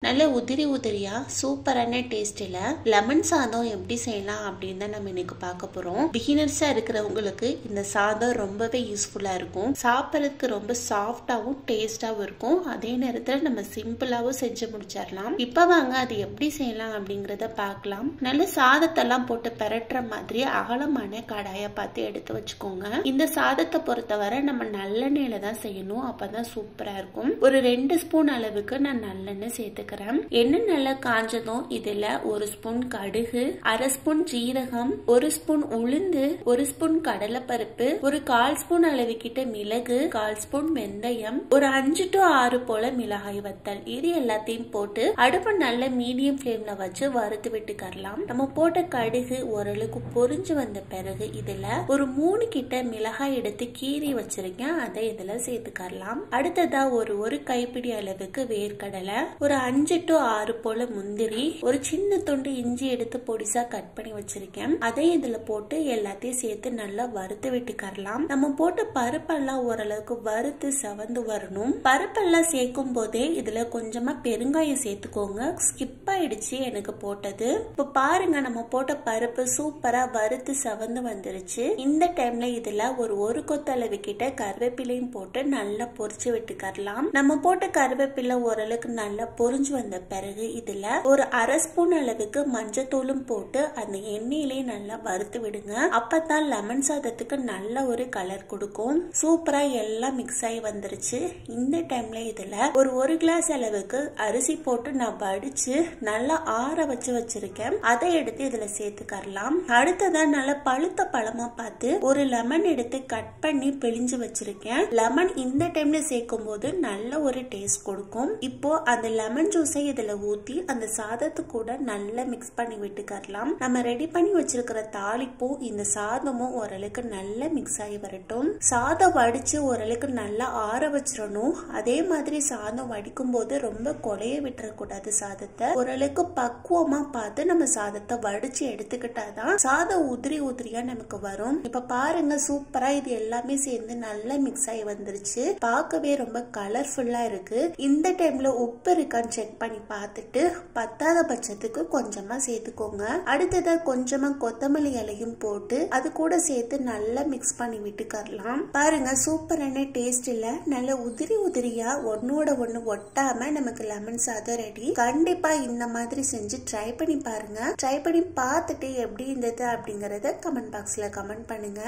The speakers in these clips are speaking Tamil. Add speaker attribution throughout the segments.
Speaker 1: நல்ல உதிரி உதிரியா சூப்பரான டேஸ்டில் லெமன் சாதம் எப்படி செய்யலாம் அப்படின்னு தான் நம்ம இன்னைக்கு பார்க்க போறோம். பிகினர்ஸா இருக்கிறவங்களுக்கு இந்த சாதம் ரொம்பவே யூஸ்ஃபுல்லா இருக்கும். சாப்பிட்றதுக்கு ரொம்ப சாஃப்டாவும் டேஸ்டாவும் இருக்கும். அதே நேரத்தில் நம்ம சிம்பிளாவும் செஞ்சு முடிச்சிடலாம். இப்ப வாங்க அது எப்படி செய்யலாம் அப்படிங்கறத பார்க்கலாம். நல்ல சாதத்தெல்லாம் போட்டு பெரட்டுற மாதிரி அகலமான கடாயை பார்த்து எடுத்து வச்சுக்கோங்க. இந்த சாதத்தை பொறுத்தவரை நம்ம நல்லெண்ணெயில தான் செய்யணும். அப்பதான் சூப்பரா இருக்கும். ஒரு 2 ஸ்பூன் அளவுக்கு நான் நல்லெண்ணெய் சேர்த்து எண்ணெய் நல்லா காஞ்சதும் இதுல 1 ஸ்பூன் கடுகு, 1/2 ஸ்பூன் ஜீரகம், 1 ஸ்பூன் உளுந்து, 1 ஸ்பூன் கடலைப்பருப்பு, ஒரு 1/4 ஸ்பூன் அளவுக்கிட்ட மிளகு, 1/4 ஸ்பூன் வெந்தயம், ஒரு 5 to 6 போல மிளகாய் வத்தல், இது எல்லாத்தையும் போட்டு அடுப்பை நல்ல மீடியம் ஃபிளேம்ல வச்சு வறுத்து விட்டுக்கலாம். நம்ம போட்ட கடுகு ஓரளவுக்கு பொரிஞ்சு வந்த பிறகு இதுல ஒரு 3 கிட்ட மிளகாய் எடுத்து கீறி வச்சிருக்கேன். அதை இதுல சேர்த்துக்கலாம். அடுத்ததா ஒரு கைப்பிடி அளவுக்கு வேர்க்கடலை, ஒரு 5 to 6 போல முந்திரி, ஒரு சின்ன துண்டு இஞ்சி எடுத்து பொடிசா கட் பண்ணி வச்சிருக்கேன். அதை இதுல போட்டு எல்லாத்தையும் சேர்த்து நல்லா வறுத்து விட்டுக்கலாம். நம்ம போட்ட பருப்பெல்லாம் ஓரளவுக்கு வறுத்து செவந்து வரணும். பருப்பெல்லாம் சேர்க்கும் போதே இதுல கொஞ்சமா பெருங்காயம் சேர்த்துக்கோங்க. ஸ்கிப் ஆயிடுச்சு எனக்கு போட்டது. இப்ப பாருங்க, நம்ம போட்ட பருப்பு சூப்பரா வறுத்து செவந்து வந்துருச்சு. இந்த டைம்ல இதுல ஒரு கொத்தளவு கிட்ட கருவேப்பிலையும் போட்டு நல்லா பொரிச்சு விட்டுக்கலாம். நம்ம போட்ட கருவேப்பிலை ஓரளவுக்கு நல்லா பொரிஞ்சு வந்த பிறகு இதுல ஒரு 1/2 ஸ்பூன் அளவுக்கு மஞ்சத்தூளும் போட்டு அந்த எண்ணெயிலே நல்லா வறுத்து விடுங்க. அப்பதான் லெமன் சாதத்துக்கு நல்ல ஒரு கலர் கொடுக்கும். சூப்பரா எல்லாம் மிக்ஸ் ஆகி வந்துருச்சு. இந்த டைம்ல இதுல ஒரு கிளாஸ் அளவுக்கு அரிசி போட்டு நான் வடிச்சு நல்லா ஆற வச்சிருக்கேன். அதை எடுத்து இதுல சேர்த்துக்கலாம். அடுத்ததா நல்லா பழுத்த பழமா பார்த்து ஒரு லெமன் எடுத்து கட் பண்ணி பிழிஞ்சு வச்சிருக்கேன். லெமன் இந்த டைம்ல சேர்க்கும் போது நல்ல ஒரு டேஸ்ட் கொடுக்கும். இப்போ அந்த லெமன் ஜூஸை இதுல ஊத்தி அந்த சாதத்து கூட நல்லா மிக்ஸ் பண்ணி விட்டுக்கலாம். நம்ம ரெடி பண்ணி வச்சிருக்கிற தாளிப்பும் இந்த சாதமும் ஓரளவுக்கு நல்லா மிக்ஸ் ஆகி வரட்டும். சாதம் வடிச்சு ஓரளவுக்கு நல்லா ஆற வச்சிடணும். அதே மாதிரி சாதம் வடிக்கும் போது ரொம்ப கொலைய விட்டுறக்கூடாது. சாதத்தை ஓரளவுக்கு பக்குவமா பார்த்து நம்ம சாதத்தை வடிச்சு எடுத்துக்கிட்டாதான் சாதம் உதிரி உதிரியா நமக்கு வரும். இப்ப பாருங்க, சூப்பரா இது எல்லாமே சேர்ந்து நல்லா மிக்ஸ் ஆகி வந்துருச்சு. பார்க்கவே ரொம்ப கலர்ஃபுல்லா இருக்கு. இந்த டைம்ல உப்பு இருக்கான்னு செக் பண்ணி பார்த்துட்டு பத்தாத பட்சத்துக்கு கொஞ்சமா சேர்த்துக்கோங்க. அடுத்ததா கொஞ்சமா கொத்தமல்லி இலையும் போட்டு அது கூட சேர்த்து நல்லா மிக்ஸ் பண்ணி விட்டுக்கலாம். பாருங்க, சூப்பரான டேஸ்ட்ல நல்ல உதிரி உதிரியா ஒன்னோட ஒண்ணு ஒட்டாம நமக்கு லெமன் சாதம் ரெடி. கண்டிப்பா இந்த மாதிரி செஞ்சு ட்ரை பண்ணி பாருங்க. ட்ரை பண்ணி பார்த்துட்டு எப்படி இருந்தது அப்படிங்கறத கமெண்ட் பாக்ஸ்ல கமெண்ட் பண்ணுங்க.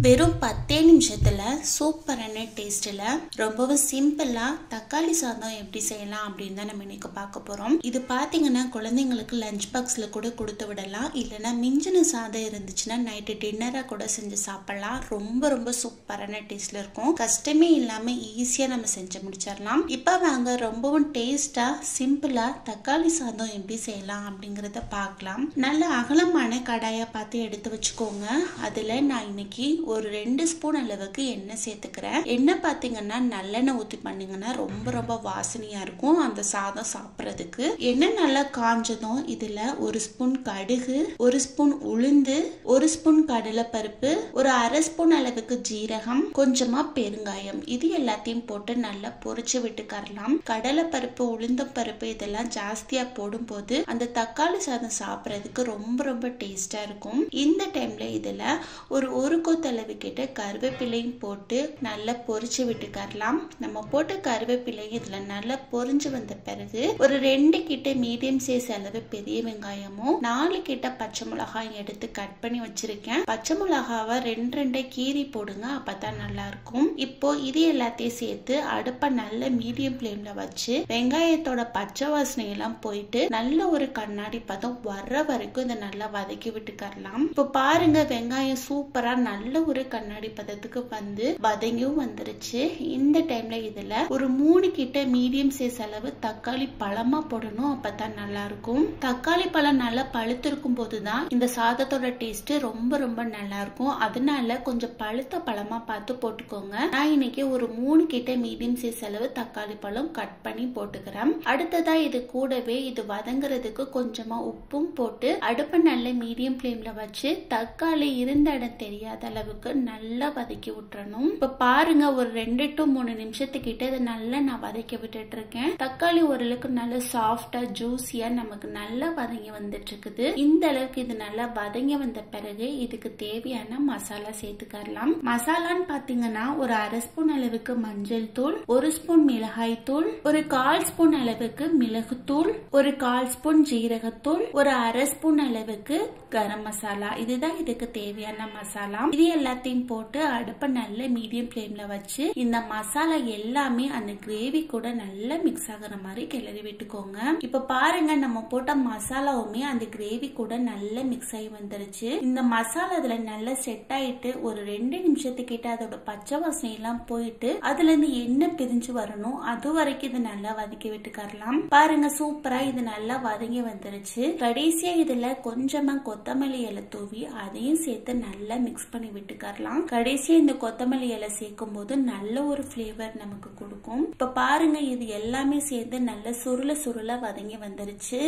Speaker 1: வெறும் 10 நிமிஷத்துல சூப்பரான டேஸ்ட்ல ரொம்பவும் சிம்பிளா தக்காளி சாதம் எப்படி செய்யலாம் அப்படின்னு தான் நம்ம இன்னைக்கு பார்க்க போறோம். இது பாத்தீங்கன்னா குழந்தைங்களுக்கு லஞ்ச் பாக்ஸ்ல கூட கொடுத்து விடலாம். இல்லைன்னா மிஞ்சின சாதம் இருந்துச்சுன்னா நைட்டு டின்னரா கூட செஞ்சு சாப்பிடலாம். ரொம்ப சூப்பரான டேஸ்ட்ல இருக்கும். கஷ்டமே இல்லாம ஈஸியா நம்ம செஞ்சு முடிச்சிடலாம். இப்ப வாங்க ரொம்பவும் டேஸ்டா சிம்பிளா தக்காளி சாதம் எப்படி செய்யலாம் அப்படிங்கறத பார்க்கலாம். நல்ல அகலமான கடாயை பார்த்து எடுத்து வச்சுக்கோங்க. அதுல நான் இன்னைக்கு ஒரு 2 ஸ்பூன் அளவுக்கு எண்ணெய் சேர்த்துக்கிறேன். எண்ணெய் பாத்தீங்கன்னா நல்லெண்ணெய் ஊத்தி பண்ணீங்கன்னா ரொம்ப வாசனையா இருக்கும் அந்த சாதம் சாப்பிட்றதுக்கு. எண்ணெய் நல்லா காஞ்சதும் இதுல 1 ஸ்பூன் கடுகு, 1 ஸ்பூன் உளுந்து, 1 ஸ்பூன் கடலைப்பருப்பு, ஒரு 1/2 ஸ்பூன் அளவுக்கு ஜீரகம், கொஞ்சமா பெருங்காயம், இது எல்லாத்தையும் போட்டு நல்லா பொரிச்சு விட்டுக்கலாம். கடலைப்பருப்பு, உளுந்தம் பருப்பு இதெல்லாம் ஜாஸ்தியா போடும் போது அந்த தக்காளி சாதம் சாப்பிட்றதுக்கு ரொம்ப டேஸ்டா இருக்கும். இந்த டைம்ல இதுல ஒரு கொத்தளவு கிட்ட கருவேப்பிலையும் போட்டு நல்லா பொரிச்சு விட்டுக்கலாம். நம்ம போட்ட கருவேப்பிலையும் இதுல நல்லா பொரிஞ்சு வந்த பிறகு ஒரு 2 கிட்ட மீடியம் சைஸ் அளவு பெரிய வெங்காயமும் 4 கிட்ட பச்சை மிளகாய் எடுத்து கட் பண்ணி வச்சிருக்கேன். பச்சை மிளகாவை 2 கீறி போடுங்க, அப்பதான் நல்லா இருக்கும். இப்போ இது எல்லாத்தையும் சேர்த்து அடுப்பை நல்ல மீடியம் ஃபிளேம்ல வச்சு வெங்காயத்தோட பச்சை வாசனை எல்லாம் போயிட்டு நல்ல ஒரு கண்ணாடி பதம் வர்ற வரைக்கும் இதை நல்லா வதக்கி விட்டுக்கலாம். இப்போ பாருங்க, வெங்காயம் சூப்பரா நல்ல ஒரு கண்ணாடி பதத்துக்கு வந்து வதங்கியும் வந்துருச்சு. இந்த டைம்ல இதுல ஒரு 3 கிட்ட மீடியம் சைஸ் அளவு தக்காளி பழமா போடணும், அப்பதான் நல்லா இருக்கும். தக்காளி பழம் நல்லா பழுத்திருக்கும் போதுதான் இந்த சாதத்தோட டேஸ்ட் ரொம்ப நல்லா இருக்கும். அதனால கொஞ்சம் பழுத்த பழமா பார்த்து போட்டுக்கோங்க. நான் இன்னைக்கு ஒரு 3 கிட்ட மீடியம் சைஸ் அளவு தக்காளி பழம் கட் பண்ணி போட்டுக்கிறேன். அடுத்ததா இது கூடவே இது வதங்குறதுக்கு கொஞ்சமா உப்பும் போட்டு அடுப்பை நல்ல மீடியம் ஃபிளேம்ல வச்சு தக்காளி இருந்த இடம் தெரியாத அளவுக்கு நல்லா வதக்கி விட்டுறணும். இப்ப பாருங்க, ஒரு 2 to 3 நிமிஷத்துக்கிட்ட இதை நல்லா நான் வதக்கி விட்டுட்டு இருக்கேன். தக்காளி ஓரளவுக்கு அளவுக்கு நல்ல சாஃப்டா ஜூஸியா நமக்கு நல்லா வதங்கி வந்துட்டு இருக்குது. இந்த அளவுக்கு இது நல்லா வதங்கி வந்த பிறகு இதுக்கு தேவையான மசாலா சேர்த்துக்கலாம். மசாலான்னு பாத்தீங்கன்னா ஒரு அரை ஸ்பூன் அளவுக்கு மஞ்சள் தூள், 1 ஸ்பூன் மிளகாய் தூள், ஒரு 1/4 ஸ்பூன் அளவுக்கு மிளகுத்தூள், ஒரு 1/4 ஸ்பூன் ஜீரகத்தூள், ஒரு அரை ஸ்பூன் அளவுக்கு கரம் மசாலா. இதுதான் இதுக்கு தேவையான மசாலா. இது எல்லாத்தையும் போட்டு அடுப்பை நல்ல மீடியம் ஃப்ளேம்ல வச்சு இந்த மசாலா எல்லாமே அந்த கிரேவி கூட நல்லா மிக்ஸ் ஆகுற மாதிரி கிளறி விட்டுக்கோங்க. இப்ப பாருங்க நம்ம போட்ட மசாலாவுமே அந்த கிரேவி கூட நல்லா மிக்ஸ் ஆகி வந்துருச்சு. இந்த மசாலா அதுல நல்லா செட் ஆயிட்டு ஒரு 2 நிமிஷத்துக்கிட்ட அதோட பச்சை வாசனை எல்லாம் போயிட்டு அதுல இருந்து எண்ணெய் பிரிஞ்சு வரணும். அது வரைக்கும் இது நல்லா வதக்கி விட்டுக்கலாம். பாருங்க சூப்பரா இது நல்லா வதங்கி வந்துருச்சு. கடைசியா இதுல கொஞ்சமா கொத்தமல்லி இலை தூவி அதையும் சேர்த்து நல்லா மிக்ஸ் பண்ணி விட்டுக்கலாம். கடைசியா இந்த கொத்தமல்லி இலை சேர்க்கும் போது நல்ல ஒரு ஃபிளேவர் நமக்கு கொடுக்கும். இப்ப பாருங்க இது எல்லாமே சேர்ந்து நல்ல சுருள வதங்கி வந்துருச்சு.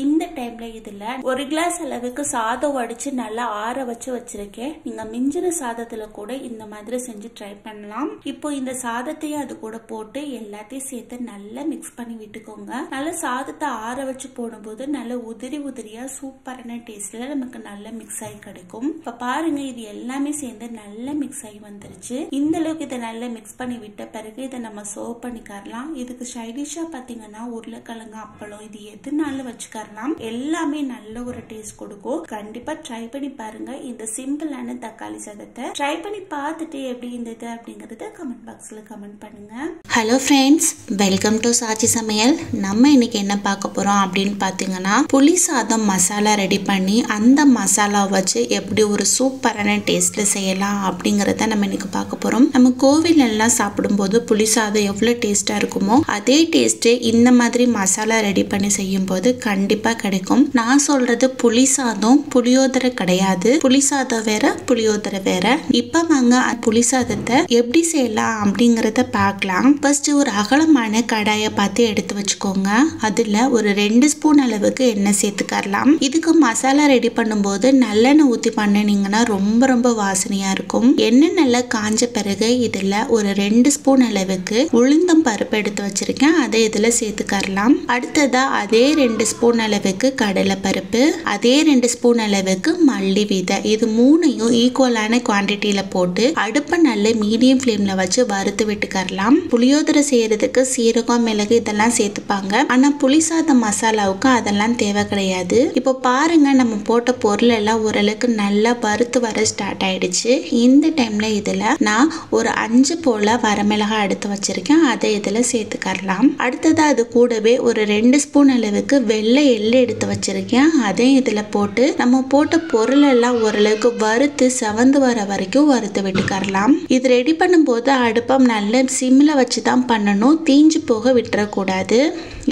Speaker 1: இந்த டைம்ல இதுல 1 கிளாஸ் அளவுக்கு சாதம் வடிச்சு நல்லா ஆற வச்சு வச்சிருக்கேன். நீங்க மிஞ்சின சாதத்துல கூட இந்த மாதிரி செஞ்சு ட்ரை பண்ணலாம். இப்போ இந்த சாதத்தையும் அது கூட போட்டு எல்லாத்தையும் சேர்த்து நல்லா மிக்ஸ் பண்ணி விட்டுக்கோங்க. நல்லா சாதத்தை ஆற வச்சு போடும்போது நல்ல உதிரியா சூப்பரான டேஸ்ட்ல நமக்கு நல்லா மிக்ஸ் ஆகி கிடைக்கும். இப்ப பாருங்க இது எல்லாமே சேர்ந்து நல்லா மிக்ஸ் ஆகி வந்துருச்சு. இந்த அளவுக்கு இதை நல்லா மிக்ஸ் பண்ணி விட்ட பிறகு இதை நம்ம சர்வ் பண்ணிக்கலாம். இதுக்கு சைடிஷா பாத்தீங்கன்னா உருளைக்கிழங்கு அப்பளம் இது எதுனாலும் வச்சுக்கலாம். எல்லாமே நல்ல ஒரு டேஸ்ட் கொடுக்கும். கண்டிப்பா ட்ரை பண்ணி பாருங்க. இந்த சிம்பிளான தக்காளி சாதத்தை ட்ரை பண்ணி பார்த்துட்டு எப்படி இருந்தது அப்படிங்கறத கமெண்ட் பாக்ஸ்ல கமெண்ட் பண்ணுங்க.
Speaker 2: ஹலோ ஃப்ரெண்ட்ஸ், வெல்கம் டு சாச்சி சமையல். நம்ம இன்னைக்கு என்ன பார்க்க போறோம் அப்படின்னு பாத்தீங்கன்னா புளி சாதம் மசாலா ரெடி பண்ணி அந்த மசாலா வச்சு எப்படி ஒரு சூப்பரான டேஸ்ட்ல செய்யலாம் அப்படிங்கறத நம்ம இன்னைக்கு பார்க்க போறோம். நம்ம கோவில் எல்லாம் சாப்பிடும்போது புளி சாதம் எவ்வளவு டேஸ்டா இருக்குமோ அதே டேஸ்ட் இந்த மாதிரி மசாலா ரெடி பண்ணி செய்யும் போது கண்டிப்பா கிடைக்கும். நான் சொல்றது புளி சாதம் புளியோதரை கிடையாது. புளி சாதம் வேற, புளியோதரை வேற. இப்ப வாங்க புளி சாதத்தை எப்படி செய்யலாம் அப்படிங்கறத பார்க்கலாம். ஃபர்ஸ்ட் ஒரு அகலமான கடாயை பார்த்து எடுத்து வச்சுக்கோங்க. அதுல ஒரு 2 ஸ்பூன் அளவுக்கு எண்ணெய் சேர்த்துக்கலாம். இதுக்கு மசாலா ரெடி பண்ணும்போது நல்லெண்ணெய் ஊத்தி பண்ணினீங்கன்னா ரொம்ப வாசனையா இருக்கும். எண்ணெய் நல்லா காஞ்ச பிறகு இதுல ஒரு 2 ஸ்பூன் அளவுக்கு உளுந்தம் பருப்பு எடுத்து வச்சிருக்கேன். அதை இதுல சேர்த்துக்கலாம். அடுத்ததா அதே 2 ஸ்பூன் அளவுக்கு கடலை பருப்பு, அதே 2 ஸ்பூன் அளவுக்கு மல்லி விதை, இது 3ஐயும் ஈக்குவலான குவான்டிட்டியில போட்டு அடுப்பை நல்ல மீடியம் ஃப்ளேம்ல வச்சு வறுத்து விட்டுக்கலாம். புளியோதரை செய்யறதுக்கு சீரகம் மிளகு இதெல்லாம் சேர்த்துப்பாங்க. ஆனா புளிசாதம் மசாலாவுக்கு அதெல்லாம் தேவை கிடையாது. இப்போ பாருங்க நம்ம போட்ட பொருள் எல்லாம் ஓரளவுக்கு நல்லா வறுத்து வர ஸ்டார்ட் ஆயிடுச்சு. இந்த டைம்ல இதுல நான் ஒரு 5 போல வரமிளகாய் எடுத்து வச்சிருக்கேன். அதை இதுல சேர்த்துக்கலாம். அடுத்ததா அது கூடவே ஒரு 2 ஸ்பூன் அளவுக்கு வெள்ளை எள்ளு எடுத்து வச்சிருக்கேன். அதையும் இதுல போட்டு நம்ம போட்ட பொருள் எல்லாம் ஓரளவுக்கு வறுத்து செவந்து வர வரைக்கும் வறுத்து விட்டுக்கலாம். இது ரெடி பண்ணும் போது அடுப்பம் நல்ல சிம்ல வச்சுதான் பண்ணணும். தீஞ்சு போக விட்டுறக்கூடாது.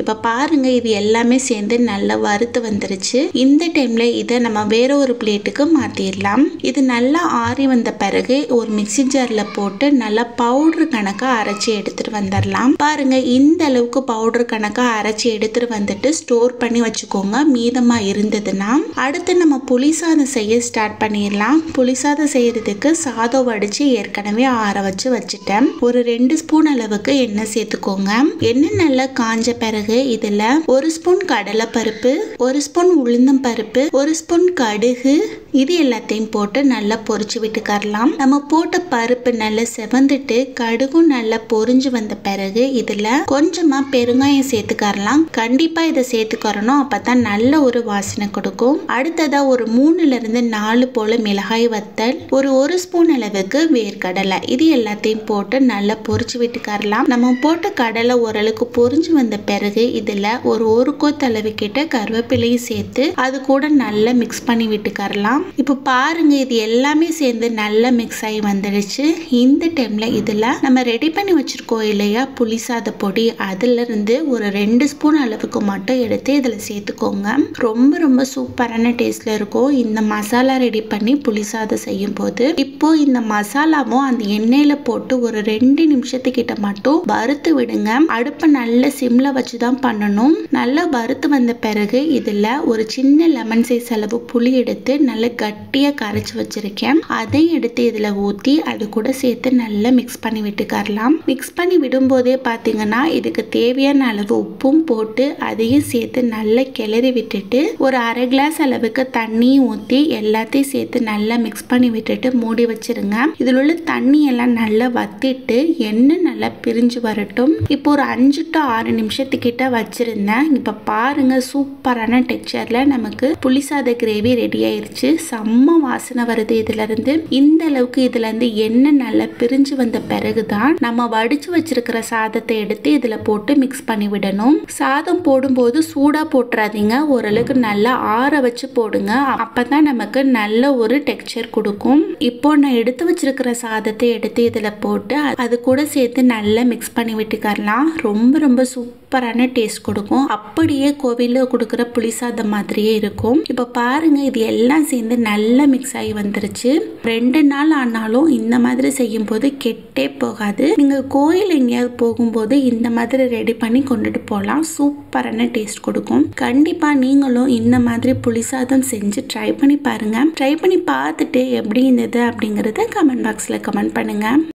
Speaker 2: இப்ப பாருங்க இது எல்லாமே சேர்ந்து நல்லா வறுத்து வந்துருச்சு. இந்த டைம்ல இதை நம்ம வேற ஒரு பிளேட்டுக்கு மாத்திடலாம். இது நல்லா ஆறி வந்த பிறகு ஒரு மிக்ஸி ஜார்ல போட்டு நல்லா பவுடர் கணக்கா அரைச்சி எடுத்துட்டு வந்துடலாம். பாருங்க இந்த அளவுக்கு பவுடர் கணக்கா அரைச்சி எடுத்துட்டு வந்துட்டு ஸ்டோர் பண்ணி வச்சுக்கோங்க. மீதமா இருந்ததுன்னா அடுத்து நம்ம புளி சாதம் செய்ய ஸ்டார்ட் பண்ணிடலாம். புளி சாதம் செய்யறதுக்கு சாதம் வடிச்சு ஏற்கனவே ஆற வச்சுட்டேன். ஒரு 2 ஸ்பூன் அளவுக்கு எண்ணெய் சேர்த்துக்கோங்க. எண்ணெய் நல்லா காஞ்ச பிறகு இதுல 1 ஸ்பூன் கடலை பருப்பு, 1 ஸ்பூன் உளுந்தம் பருப்பு, 1 ஸ்பூன் கடுகு இது எல்லாத்தையும் போட்டு நல்லா பொரிச்சு விட்டுக்கலாம். நம்ம போட்ட பருப்பு நல்லா செவந்துட்டு கடுகும் நல்லா பொரிஞ்சு வந்த பிறகு இதுல கொஞ்சமா பெருங்காயம் சேர்த்துக்கலாம். கண்டிப்பா இதை சேர்த்துக்கறணும். அப்பதான் நல்ல ஒரு வாசனை கொடுக்கும். அடுத்ததா ஒரு 3ல இருந்து 4 போல மிளகாய் வத்தல், ஒரு 1 ஸ்பூன் அளவுக்கு வேர்க்கடலை இது எல்லாத்தையும் போட்டு நல்லா பொரிச்சு விட்டுக்கலாம். நம்ம போட்ட கடலை ஓரளவுக்கு பொரிஞ்சு வந்த பிறகு இதுல ஒரு கொத்தளவு கிட்ட கருவேப்பிலையும் சேர்த்து அது கூட நல்லா மிக்ஸ் பண்ணி விட்டுக்கலாம். இப்போ பாருங்க இது எல்லாமே சேர்ந்து நல்லா மிக்ஸ் ஆகி வந்துடுச்சு. இந்த டைம்ல இதுல நம்ம ரெடி பண்ணி வச்சிருக்கோம் இல்லையா புளி சாத பொடி, அதுல இருந்து ஒரு 2 ஸ்பூன் அளவுக்கு மட்டும் எடுத்து இதுல சேர்த்துக்கோங்க. ரொம்ப சூப்பரான டேஸ்ட்ல இருக்கும் இந்த மசாலா ரெடி பண்ணி புளி சாதம் செய்யும் போது. இப்போ இந்த மசாலாவும் அந்த எண்ணெயில போட்டு ஒரு 2 நிமிஷத்துக்கிட்ட மட்டும் வறுத்து விடுங்க. அடுப்பை நல்ல சிம்ல வச்சுதான் பண்ணணும். நல்லா வறுத்து வந்த பிறகு இதுல ஒரு சின்ன லெமன் சைஸ் அளவு புளி எடுத்து நல்ல கட்டியாக கரைச்சி வச்சிருக்கேன். அதை எடுத்து இதில் ஊற்றி அது கூட சேர்த்து நல்லா மிக்ஸ் பண்ணி விட்டுக்கரலாம். மிக்ஸ் பண்ணி விடும்போதே பார்த்தீங்கன்னா இதுக்கு தேவையான அளவு உப்பும் போட்டு அதையும் சேர்த்து நல்லா கிளறி விட்டுட்டு ஒரு அரை கிளாஸ் அளவுக்கு தண்ணியும் ஊற்றி எல்லாத்தையும் சேர்த்து நல்லா மிக்ஸ் பண்ணி விட்டுட்டு மூடி வச்சிருங்க. இதில் உள்ள தண்ணி எல்லாம் நல்லா வத்திட்டு எண்ணெய் நல்லா பிரிஞ்சு வரட்டும். இப்போ ஒரு 5 to 6 நிமிஷத்துக்கிட்ட வச்சிருந்தேன். இப்போ பாருங்க சூப்பரான டெக்ஸ்சர்ல நமக்கு புளிசாத கிரேவி ரெடி ஆயிருச்சு. செம்ம வாசனை வருது இதுல இருந்து. இந்த அளவுக்கு இதுல இருந்து எண்ணெய் நல்லா பிரிஞ்சு வந்த பிறகுதான் நம்ம வடிச்சு வச்சிருக்கிற சாதத்தை எடுத்து இதுல போட்டு மிக்ஸ் பண்ணி விடணும். சாதம் போடும்போது சூடா போட்டுறாதீங்க, ஓரளவுக்கு நல்லா ஆற வச்சு போடுங்க. அப்பதான் நமக்கு நல்ல ஒரு டெக்ஸ்சர் கொடுக்கும். இப்போ நான் எடுத்து வச்சிருக்கிற சாதத்தை எடுத்து இதுல போட்டு அது கூட சேர்த்து நல்லா மிக்ஸ் பண்ணி விட்டுக்கரலாம். ரொம்ப ரொம்ப சூப்பரான டேஸ்ட் கொடுக்கும். அப்படியே கோவிலில் கொடுக்குற புளிசாதம் மாதிரியே இருக்கும். இப்போ பாருங்க இது எல்லாம் சேர்ந்து நல்லா மிக்ஸ் ஆகி வந்துருச்சு. 2 நாள் ஆனாலும் இந்த மாதிரி செய்யும் போது கெட்டே போகாது. நீங்க கோயில் எங்கேயாவது போகும்போது இந்த மாதிரி ரெடி பண்ணி கொண்டுட்டு போகலாம். சூப்பரான டேஸ்ட் கொடுக்கும். கண்டிப்பா நீங்களும் இந்த மாதிரி புளிசாதம் செஞ்சு ட்ரை பண்ணி பாருங்க. ட்ரை பண்ணி பார்த்துட்டு எப்படி இருந்தது அப்படிங்கறத கமெண்ட் பாக்ஸ்ல கமெண்ட் பண்ணுங்க.